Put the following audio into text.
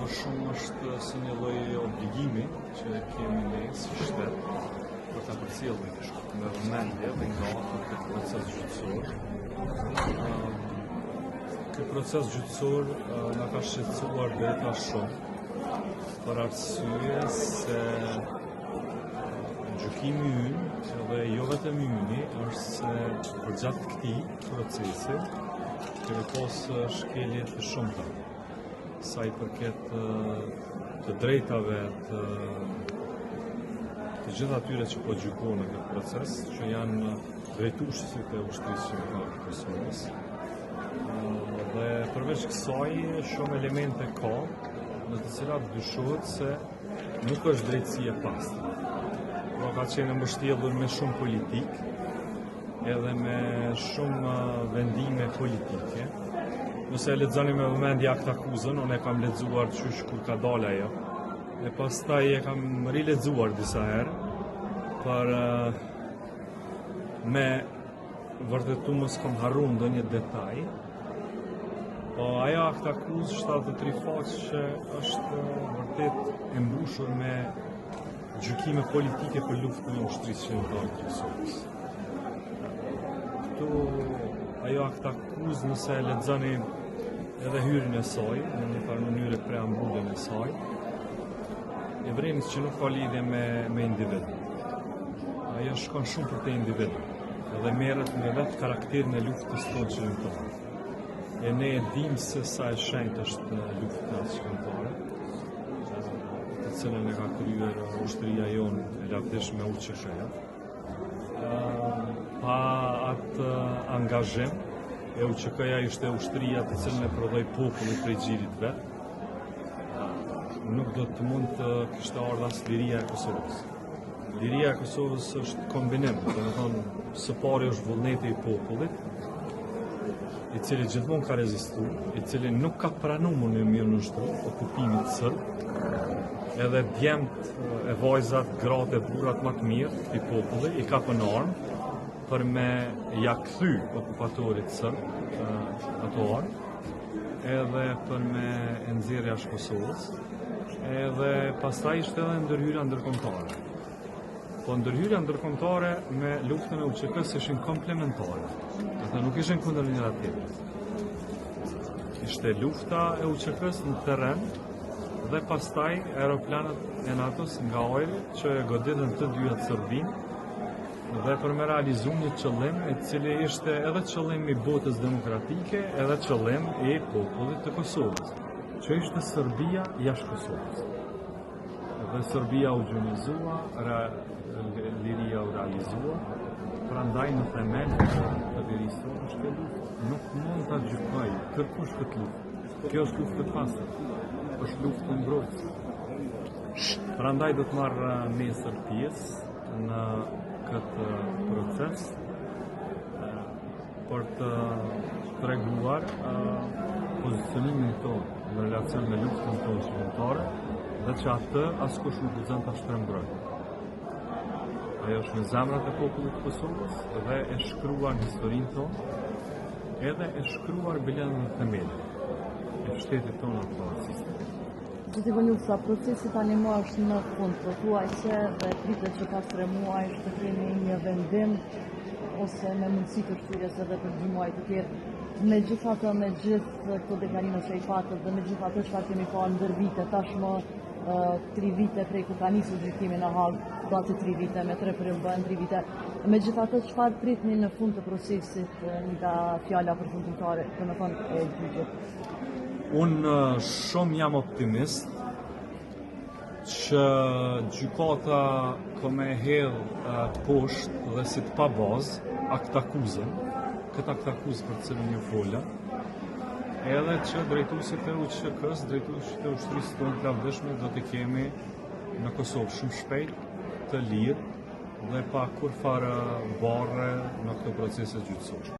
më shumë është si një lloj obligimi që kemi ne si shtet për ta përcjellur me vëmendje dhe nga këtë proces gjyqësor. Ky proces gjyqësor na ka shqetësuar deri tash shumë për arsye se gjykimi ynë dhe jo vetëm yni është se përgjatë këtij procesi kemi pasur shkelje të shumta sa i përket të drejtave të gjithë atyre që po gjykohen në këtë proces, që janë drejtuesit e ushtrisë shqiptare të Kosovës. Dhe përveç kësaj shumë elemente ka në të cilat dyshohet se nuk është drejtësi e pastër. Pra ka qenë mbështjellur me shumë politik, edhe me shumë vendime politike. Nëse e lexoni me vëmendje aktakuzën, unë e kam lexuar qysh kur ka dalë ajo. E pastaj e kam rilexuar disa herë për me vërtetu mos kam harruar ndonjë detaj. Po ajo aktakuzë 73 faqe është vërtet e mbushur me gjykime politike për luftën e ushtrisë shqiptare të Kosovës. Këtu ajo aktakuzë, nëse e lexoni edhe hyrjen e saj, në një farë mënyrë preambullën e saj, e vrenis që nuk ka lidhje me individin. Ajo shkon shumë për te individin, edhe merret me vetë karakterin e luftës tonë shqiptare. E ne e dim se sa e shenjtë është lufta shqiptare, të cilën e ka kryer ushtria jonë e lavdishme UÇK-ja. Pa atë angazhim, e UÇK-ja ishte ushtria të cilën e prodhoi popullit prej xhirit vet, nuk do të mund të kishte ardhur as liria e Kosovës. Liria e Kosovës është kombinim, domethënë së pari është vullneti i popullit, i cili gjithmonë ka rezistuar, i cili nuk ka pranuar në mirënjohje okupimit serb, edhe djemt e vajzat, gratë e burrat më të mirë i popullit i kapën armë për me ja kthy okupatorit serb ato armë, edhe për me e nxjerrë jashtë Kosovës, edhe pastaj ishte edhe ndërhyrja ndërkombëtare. Po ndërhyrja ndërkombëtare me luftën e UÇK-s ishin komplementare. Ata nuk ishin kundër njëra tjetrit. Ishte lufta e UÇK-s në terren dhe pastaj aeroplanët e NATO-s nga ajri që goditën të dyja Serbinë dhe për me realizuar një qëllim i cili ishte edhe qëllim i botës demokratike, edhe qëllim i popullit të Kosovës, që ishte Serbia jashtë Kosovës. Dhe Serbia u gjunjëzua, liria u realizua, prandaj në themel të lirisë është e luftë. Nuk mund ta gjykoj kërkush këtë luftë. Kjo është luftë e pastër, është luftë e mbrojtjes. Prandaj do të marr nesër pjesë në këtë proces për të treguar pozicionimin tonë në relacion me luftën tonë shqiptare dhe që atë askush nuk guxon ta shtrembërojë. Ajo është në zemrat e popullit të Kosovës dhe e shkruar në historinë tonë, edhe e shkruar bilen në themelin e shtetit tonë aktual. Gjithë vëllu sa procesi tani më është në fund, po thuaj se dhe pritet që pas 3 muaj të kemi një vendim ose me mundësi të shtyrjes edhe për 2 muaj të tjerë. Megjithatë, me gjithë këto deklarime që i patët dhe me gjithë ato çfarë kemi parë ndër vite, tashmë 3 vite prej kur ka nisur gjykimi në Hag, gati 3 vite, me 3 bën 3 vite. Megjithatë, çfarë pritni në fund të procesit nga fjala përfundimtare, domethënë e gjyqit? Unë shumë jam optimist që gjykata me hedh poshtë dhe si të pa bazë aktakuzën, këtë aktakuzë për cilën ju fola, edhe që drejtuesit e UÇK-s, drejtuesit e ushtrisë tonë të lavdishme do të kemi në Kosovë shumë shpejt, të lirë dhe pa kur farë barre në këtë proces gjyqësor.